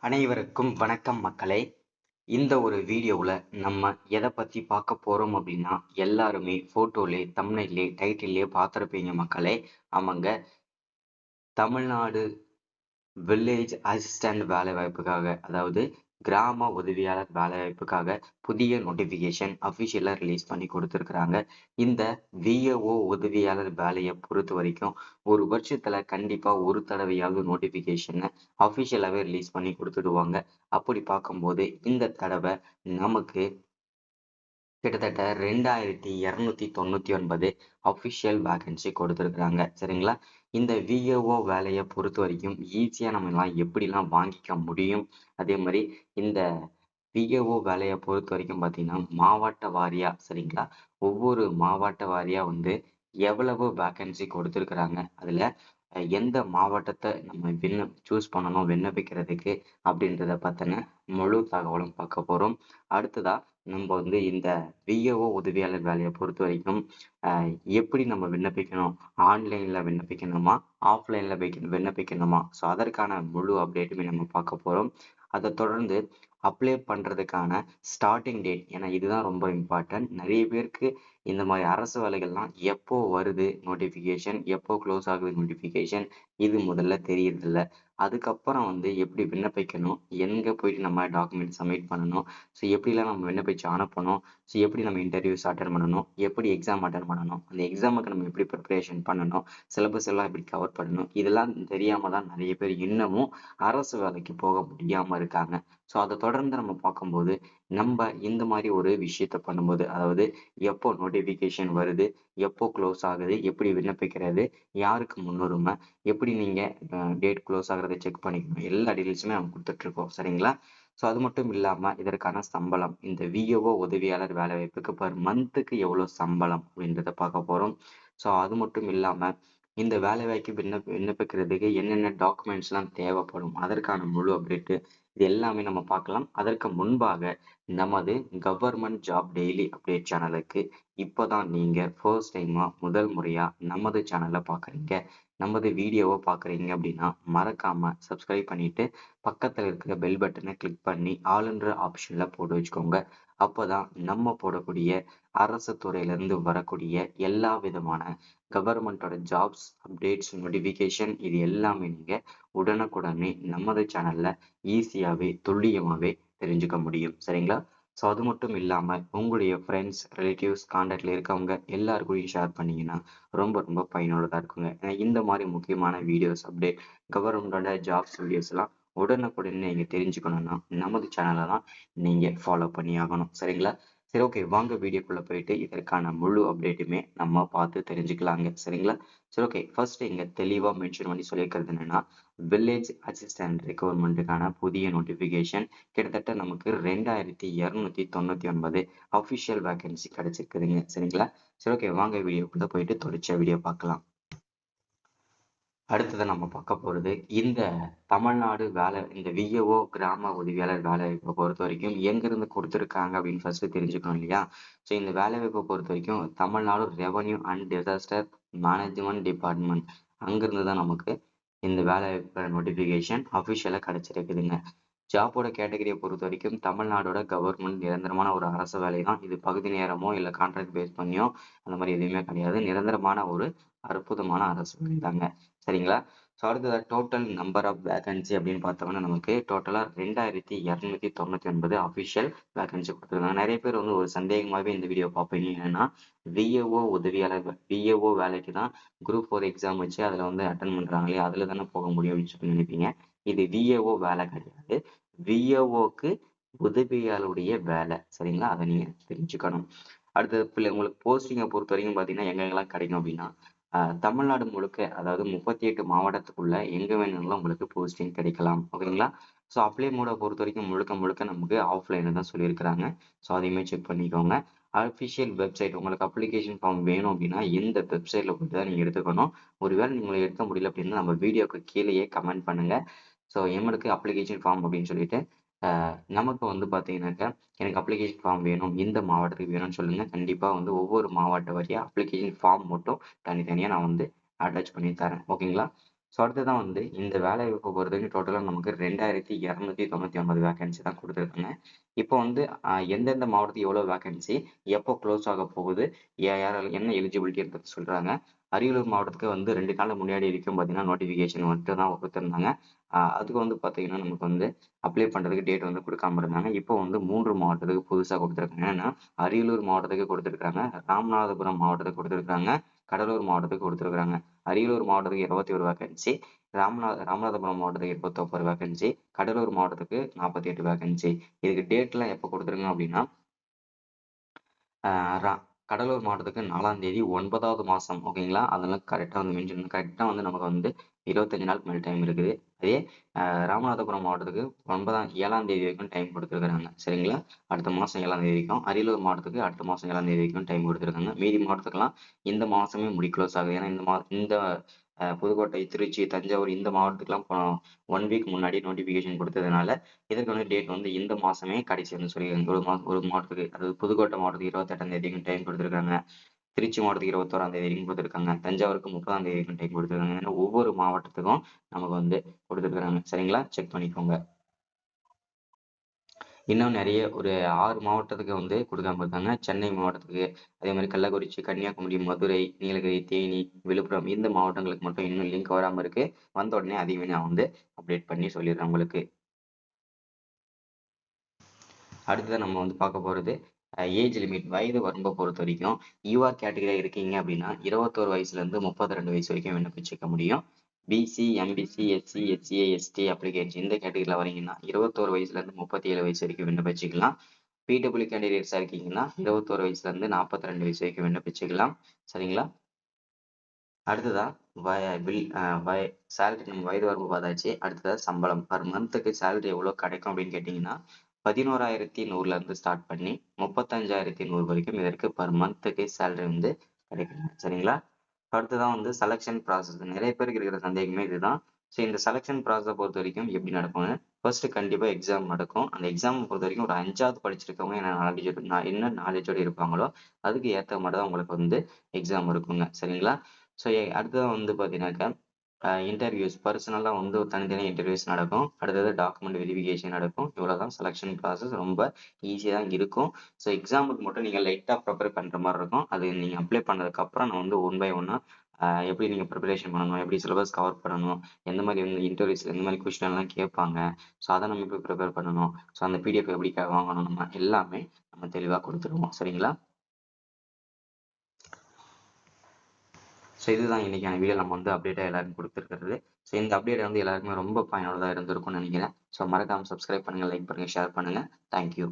அனைவருக்கும் வணக்கம் மக்களே. இந்த ஒரு வீடியோவில் நம்ம எதை பற்றி பார்க்க போகிறோம் அப்படின்னா, எல்லாருமே ஃபோட்டோலே, தம்ப்நெயிலே, டைட்டில்லே பார்த்துருப்பீங்க மக்களே. ஆமாங்க, தமிழ்நாடு வில்லேஜ் அசிஸ்டன்ட் வேலைவாய்ப்புக்காக, அதாவது கிராம உதவியாளர் வேலைவாய்ப்புக்காக புதிய நோட்டிஃபிகேஷன் அஃபிஷியலாக ரிலீஸ் பண்ணி கொடுத்துருக்குறாங்க. இந்த விஏஓ உதவியாளர் வேலையை பொறுத்த வரைக்கும் ஒரு வருஷத்துல கண்டிப்பாக ஒரு தடவையாவது நோட்டிஃபிகேஷனை அஃபிஷியலாகவே ரிலீஸ் பண்ணி கொடுத்துடுவாங்க. அப்படி பார்க்கும்போது இந்த தடவை நமக்கு கிட்டத்தட்ட 2299 அஃபிஷியல் வேகன்சி கொடுத்துருக்குறாங்க. சரிங்களா? இந்த விஏஓ வேலையை பொறுத்த வரைக்கும் ஈஸியாக நம்மலாம் எப்படிலாம் வாங்கிக்க முடியும், அதே மாதிரி இந்த விஏஓ வேலையை பொறுத்த வரைக்கும் பார்த்தீங்கன்னா மாவட்ட வாரியாக, சரிங்களா, ஒவ்வொரு மாவட்ட வாரியாக எவ்வளவு வேகன்சி கொடுத்துருக்குறாங்க, அதில் எந்த மாவட்டத்தை நம்ம சூஸ் பண்ணணும் விண்ணப்பிக்கிறதுக்கு அப்படின்றத பற்றின முழு தகவலும் பார்க்க போகிறோம். அடுத்ததா நம்ம இந்த விஏஓ உதவியாளர் வேலையை பொறுத்த வரைக்கும் எப்படி நம்ம விண்ணப்பிக்கணும், ஆன்லைனில் விண்ணப்பிக்கணுமா, ஆஃப்லைனில் விண்ணப்பிக்கணுமா, ஸோ அதற்கான முழு அப்டேட்டுமே நம்ம பார்க்க போகிறோம். அதை தொடர்ந்து அப்ளை பண்ணுறதுக்கான ஸ்டார்டிங் டேட், ஏன்னா இதுதான் ரொம்ப இம்பார்ட்டன்ட். நிறைய பேருக்கு இந்த மாதிரி அரசு வேலைகள்லாம் எப்போ வருது நோட்டிஃபிகேஷன், எப்போ க்ளோஸ் ஆகுது நோட்டிஃபிகேஷன், இது முதல்ல தெரியறதில்ல. அதுக்கப்புறம் எப்படி விண்ணப்பிக்கணும், எங்கே போயிட்டு நம்ம டாக்குமெண்ட் சப்மிட் பண்ணணும், ஸோ எப்படிலாம் நம்ம விண்ணப்பிச்சு அனுப்பணும், ஸோ எப்படி நம்ம இன்டர்வியூஸ் அட்டன் பண்ணணும், எப்படி எக்ஸாம் அட்டன் பண்ணணும், அந்த எக்ஸாமுக்கு நம்ம எப்படி ப்ரிப்பரேஷன் பண்ணணும், சிலபஸ் எல்லாம் எப்படி கவர் பண்ணணும், இதெல்லாம் தெரியாமல் தான் நிறைய பேர் இன்னமும் அரசு வேலைக்கு போக முடியாமல் இருக்காங்க. ஸோ அதை தொடர்ந்து நம்ம பார்க்கும்போது நம்ம இந்த மாதிரி ஒரு விஷயத்த பண்ணும்போது, அதாவது எப்போ நோட்டிஃபிகேஷன் வருது, எப்போ க்ளோஸ் ஆகுது, எப்படி விண்ணப்பிக்கிறது, யாருக்கு முன்னுரிமை, எப்படி நீங்கள் டேட் க்ளோஸ் ஆகிறத செக் பண்ணிக்கணும், எல்லா டீட்டெயில்ஸுமே நம்ம கொடுத்துட்ருக்கோம். சரிங்களா? ஸோ அது மட்டும் இல்லாமல் இதற்கான சம்பளம், இந்த விஏஓ உதவியாளர் வேலைவாய்ப்புக்கு பர் மந்த்துக்கு எவ்வளோ சம்பளம் அப்படின்றத பார்க்க போகிறோம். ஸோ அது மட்டும் இல்லாமல் இந்த வேலைவாய்ப்பு விண்ணப்பிக்கிறதுக்கு என்னென்ன டாக்குமெண்ட்ஸ்லாம் தேவைப்படும், அதற்கான முழு அப்டேட்டு, இது எல்லாமே நம்ம பார்க்கலாம். அதற்கு முன்பாக நமது கவர்மெண்ட் ஜாப் டெய்லி அப்டேட் சேனலுக்கு இப்போதான் நீங்கள் ஃபர்ஸ்ட் டைமாக முதல் முறையாக நமது சேனலை பார்க்குறீங்க, நமது வீடியோவை பார்க்குறீங்க அப்படின்னா மறக்காமல் சப்ஸ்கிரைப் பண்ணிவிட்டு பக்கத்தில் இருக்கிற பெல் பட்டனை கிளிக் பண்ணி ஆளுன்ற ஆப்ஷனில் போட்டு வச்சுக்கோங்க. அப்போ தான் நம்ம போடக்கூடிய அரசு துறையிலேருந்து வரக்கூடிய எல்லா விதமான கவர்மெண்ட்டோட ஜாப்ஸ் அப்டேட்ஸ் நோட்டிஃபிகேஷன் இது எல்லாமே நீங்கள் உடனுக்குடனே நமது சேனலில் ஈஸியாகவே துல்லியமாகவே தெரிஞ்சுக்க முடியும். சரிங்களா? ஸோ அது மட்டும் இல்லாமல் உங்களுடைய ஃப்ரெண்ட்ஸ், ரிலேட்டிவ்ஸ், கான்டாக்டில் இருக்கவங்க எல்லாருக்கூடையும் ஷேர் பண்ணிங்கன்னா ரொம்ப ரொம்ப பயனுள்ளதாக இருக்குங்க. ஏன்னா இந்த மாதிரி முக்கியமான வீடியோஸ் அப்டேட், கவர்மெண்டோட ஜாப்ஸ் வீடியோஸ்லாம் உடனுக்குடனே நீங்கள் தெரிஞ்சுக்கணுன்னா நமது சேனலை தான் நீங்கள் ஃபாலோ பண்ணி ஆகணும். சரிங்களா? சரி, ஓகே, வாங்க வீடியோக்குள்ளே போயிட்டு இதற்கான முழு அப்டேட்டுமே நம்ம பார்த்து தெரிஞ்சுக்கலாங்க. சரிங்களா? சரி, ஓகே, ஃபர்ஸ்ட் இங்கே தெளிவாக மென்ஷன் பண்ணி சொல்லியிருக்கிறது என்னென்னா, வில்லேஜ் அசிஸ்டன்ட் ரெக்ரூட்மெண்ட்டுக்கான புதிய நோட்டிஃபிகேஷன் கிட்டத்தட்ட நமக்கு 2299 அஃபிஷியல் வேகன்சி கிடைச்சிருக்குதுங்க. சரிங்களா? சரி, ஓகே, வாங்க வீடியோக்குள்ளே போயிட்டு தொடர்ச்சியாக வீடியோ பார்க்கலாம். அடுத்ததை நம்ம பார்க்க போகிறது இந்த தமிழ்நாடு இந்த விஏஓ கிராம உதவியாளர் வேலைவாய்ப்பை பொறுத்த வரைக்கும் எங்கேருந்து கொடுத்துருக்காங்க அப்படின்னு ஃபர்ஸ்ட் தெரிஞ்சுக்கணும் இல்லையா? ஸோ இந்த வேலைவாய்ப்பை பொறுத்த வரைக்கும் Tamil Nadu revenue and disaster management department, அங்கேருந்து தான் நமக்கு இந்த வேலைவாய்ப்பு நோட்டிஃபிகேஷன் அஃபிஷியலாக கிடைச்சிருக்குதுங்க. ஜாப்போட கேட்டகரியை பொறுத்த வரைக்கும் தமிழ்நாடோட கவர்மெண்ட் நிரந்தரமான ஒரு அரசு வேலை தான். இது பகுதி நேரமோ இல்லை கான்ட்ராக்ட் பேஸ் பண்ணியோ அந்த மாதிரி எதுவுமே கிடையாது. நிரந்தரமான ஒரு அற்புதமான அரசு வேலை தாங்க. சரிங்களா? ஸோ அடுத்தது டோட்டல் நம்பர் ஆஃப் வேகன்சி அப்படின்னு பார்த்தோம்னா நமக்கு டோட்டலாக 2299 அஃபிஷியல் வேகன்சி கொடுத்துருக்காங்க. நிறைய பேர் ஒரு சந்தேகமாகவே இந்த வீடியோ பார்ப்பீங்க. என்னன்னா விஏஓ உதவியாளர் விஏஓ வேலைக்கு தான் குரூப் 4 எக்ஸாம் வச்சு அதில் அட்டன் பண்ணுறாங்களே, அதில் தானே போக முடியும் அப்படின்னு சொல்லி நினைப்பீங்க. இது விஏஓ வேலை கிடையாது, விஏஓக்கு உதவியாளருடைய வேலை. சரிங்களா? அதை நீங்கள் தெரிஞ்சுக்கணும். அடுத்தது உங்களுக்கு போஸ்டிங்கை பொறுத்த வரைக்கும் பார்த்தீங்கன்னா எங்கெங்கெல்லாம் கிடைக்கும் அப்படின்னா தமிழ்நாடு முழுக்க, அதாவது 38 மாவட்டத்துக்குள்ள எங்கே வேணும்னாலும் உங்களுக்கு போஸ்டிங் கிடைக்கலாம். ஓகேங்களா? ஸோ அப்ளை மோடை பொறுத்த வரைக்கும் முழுக்க முழுக்க நமக்கு ஆஃப்லைனில் தான் சொல்லியிருக்கிறாங்க. ஸோ அதையுமே செக் பண்ணிக்கோங்க. அஃபிஷியல் வெப்சைட், உங்களுக்கு அப்ளிகேஷன் ஃபார்ம் வேணும் அப்படின்னா இந்த வெப்சைட்டில் போய்ட்டு தான் நீங்கள் எடுத்துக்கணும். ஒருவேளை நீங்கள் எடுக்க முடியல அப்படின்னா நம்ம வீடியோக்கு கீழேயே கமெண்ட் பண்ணுங்கள். ஸோ எங்களுக்கு அப்ளிகேஷன் ஃபார்ம் அப்படின்னு சொல்லிட்டு நமக்கு பார்த்தீங்கன்னாக்கா எனக்கு அப்ளிகேஷன் ஃபார்ம் வேணும், இந்த மாவட்டத்துக்கு வேணும்னு சொல்லுங்கள். கண்டிப்பாக ஒவ்வொரு மாவட்ட வாரியாக அப்ளிகேஷன் ஃபார்ம் மட்டும் தனித்தனியாக நான் அட்டாச் பண்ணி தரேன். ஓகேங்களா? ஸோ அடுத்ததான் வந்து இந்த வேலை வாய்ப்பை பொறுத்தவரைக்கும் டோட்டலாக நமக்கு 2299 வேகன்சி தான் கொடுத்துருக்காங்க. இப்போ வந்து எந்தெந்த மாவட்டத்துக்கு எவ்வளோ வேகன்சி, எப்போ க்ளோஸ் ஆக போகுது, யார் என்ன எலிஜிபிலிட்டின்றத சொல்றாங்க. அரியலூர் மாவட்டத்துக்கு வந்து 2 நாள் முன்னாடி வரைக்கும் பார்த்தீங்கன்னா, நோட்டிஃபிகேஷன் மட்டும் தான் குடுத்துருந்தாங்க. அதுக்கு வந்து பார்த்தீங்கன்னா, நமக்கு வந்து அப்ளை பண்றதுக்கு டேட் வந்து குடுக்காம இருந்தாங்க. இப்போ வந்து 3 மாவட்டத்துக்கு புதுசா குடுத்துருக்காங்க. என்னன்னா, அரியலூர் மாவட்டத்துக்கு குடுத்துருக்காங்க, ராமநாதபுரம் மாவட்டத்துக்கு குடுத்துருக்காங்க, கடலூர் மாவட்டத்துக்கு குடுத்துருக்காங்க. அரியலூர் மாவட்டத்துக்கு 21 வேகன்சி, ராமநாதபுரம் மாவட்டத்துக்கு 29 வேகன்சி, கடலூர் மாவட்டத்துக்கு 48 வேகன்சி. இதுக்கு டேட்லாம் எப்போ குடுத்துருக்காங்க அப்படின்னா, ஆ ரா கடலூர் மாவட்டத்துக்கு 4ஆம் தேதி 9வது மாசம் ஓகேங்களா? அதெல்லாம் கரெக்ட்டா வந்து மென்ஷன் கரெக்ட்டா வந்து நமக்கு வந்து 25 நாளுக்கு மேல டைம் இருக்குது. அதே ராமநாதபுரம் மாவட்டத்துக்கு 7ஆம் தேதி வரைக்கும் டைம் குடுத்துருக்காங்க. சரிங்களா? அடுத்த மாசம் 7ஆம் தேதி வரைக்கும். அரியலூர் மாவட்டத்துக்கு அடுத்த மாசம் 7ஆம் தேதி வரைக்கும் டைம் குடுத்துருக்காங்க. மீதி மாவட்டத்துக்குலாம் இந்த மாசமே க்ளோஸ் ஆகுது. ஏன்னா இந்த புதுக்கோட்டை, திருச்சி, தஞ்சாவூர் இந்த மாவட்டத்துக்குலாம் 1 வீக் முன்னாடி நோட்டிஃபிகேஷன் குடுத்ததுனால, இதற்கு வந்து டேட் வந்து இந்த மாசமே கடைசின்னு சொல்லியிருக்காங்க. ஒரு மாவட்டத்துக்கு அதாவது புதுக்கோட்டை மாவட்டத்துக்கு 28ஆம் தேதி வரைக்கும் டைம் குடுத்துருக்காங்க. திருச்சி மாவட்டத்துக்கு 21ஆம் தேதி வரைக்கும் குடுத்துருக்காங்க. தஞ்சாவூருக்கு 30ஆம் தேதி வரைக்கும் டைம் குடுத்துருக்காங்க. ஏன்னா ஒவ்வொரு மாவட்டத்துக்கும் நமக்கு வந்து குடுத்துருக்காங்க. சரிங்களா? செக் பண்ணிக்கோங்க. இன்னும் நெறைய ஒரு 6 மாவட்டத்துக்கு வந்து குடுக்காம இருக்காங்க. சென்னை மாவட்டத்துக்கு, அதே மாரி கள்ளக்குறிச்சி, கன்னியாகுமரி, மதுரை, நீலகிரி, தேனி, விழுப்புரம் இந்த மாவட்டங்களுக்கு மட்டும் இன்னும் லிங்க் வராம இருக்கு. வந்த உடனே அதையுமே நான் வந்து அப்டேட் பண்ணி சொல்லிடுறேன் உங்களுக்கு. அடுத்ததா நம்ம வந்து பார்க்க போறது ஏஜ் லிமிட் வயது வரம்ப பொறுத்தவரைக்கும், யூஆர் கேட்டகரியா இருக்கீங்க அப்படின்னா 21 வயசுலேருந்து 32 வயசு வரைக்கும் விண்ணப்பிச்சுக்க முடியும். BC, MBC, SC, SCA, ST application இந்த கேட்டகரியில வரீங்கன்னா 21 வயசுலேருந்து 37 வயசு வரைக்கும் விண்ணப்பிச்சுக்கலாம். பிடபிள்யூ கேண்டிடேட்ஸா இருக்கீங்கன்னா 21 வயசுலேருந்து 42 வயசு வரைக்கும் விண்ணப்பிச்சுக்கலாம். சரிங்களா? அடுத்ததா வய வில் அ வய சேலரி நம்ம வயது வரம்பு பார்த்தாச்சு. அடுத்ததா சம்பளம். பெர் மந்த்துக்கு சேலரி எவ்வளோ கிடைக்கும் அப்படின்னு கேட்டீங்கன்னா, 11,100ல இருந்து ஸ்டார்ட் பண்ணி 35,100 வரைக்கும் இதற்கு பெர் மந்த்துக்கு சேலரி வந்து கிடைக்குங்க. சரிங்களா? அடுத்ததா வந்து செலக்ஷன் ப்ராசஸ். நெறைய பேருக்கு இருக்கிற சந்தேகமே இதுதான். ஸோ இந்த செலக்ஷன் ப்ராசஸ பொறுத்தவரைக்கும் எப்படி நடக்கும்னு, ஃபர்ஸ்ட் கண்டிப்பா எக்ஸாம் நடக்கும். அந்த எக்ஸாம் பொறுத்தவரைக்கும் ஒரு 5வது படிச்சிருக்கவங்க என்ன நாலேட்ஜோட இருப்பாங்களோ, அதுக்கு ஏத்த மாரி தான் உங்களுக்கு வந்து எக்ஸாம் இருக்குங்க. சரிங்களா? ஸோ அடுத்தது வந்து பார்த்தீங்கன்னாக்கா, இன்டர்வியூஸ் பர்சனலா வந்து ஒரு தனித்தனி இன்டர்வியூஸ் நடக்கும். அடுத்தது டாக்குமெண்ட் வெரிஃபிகேஷன் நடக்கும். இவ்வளோதான் செலக்ஷன் ப்ராசஸ். ரொம்ப ஈஸியா தான் இருக்கும். ஸோ எக்ஸாமுக்கு மட்டும் நீங்க லைட்டா ப்ரிப்பேர் பண்ற மாரி இருக்கும். அது நீங்க அப்ளை பண்ணதுக்கப்புறம் நான் வந்து ஒன் பை ஒன்னா எப்படி நீங்க ப்ரிப்பரேஷன் பண்ணணும், எப்படி சிலபஸ் கவர் பண்ணணும், எந்த மாரி வந்து இன்டர்வியூஸ்ல எந்த மாரி கொஸ்டின் எல்லாம் கேட்பாங்க. ஸோ அத நம்ம எப்படி ப்ரிப்பேர் பண்ணணும். ஸோ அந்த பிடிஎஃப் எப்படி வாங்கணும் நம்ம எல்லாமே நம்ம தெளிவா குடுத்துருவோம். சரிங்களா? ஸோ இதுதான் இன்னைக்கான வீடியோ நம்ம வந்து அப்டேட்டா எல்லாருக்கும் குடுத்துருக்கிறது. ஸோ இந்த அப்டேட் வந்து எல்லாருக்குமே ரொம்ப பயனுள்ளதா இருந்திருக்கும்னு நெனைக்கிறேன். ஸோ மறக்காம சப்ஸ்கிரைப் பண்ணுங்க, லைக் பண்ணுங்க, ஷேர் பண்ணுங்க. Thank you.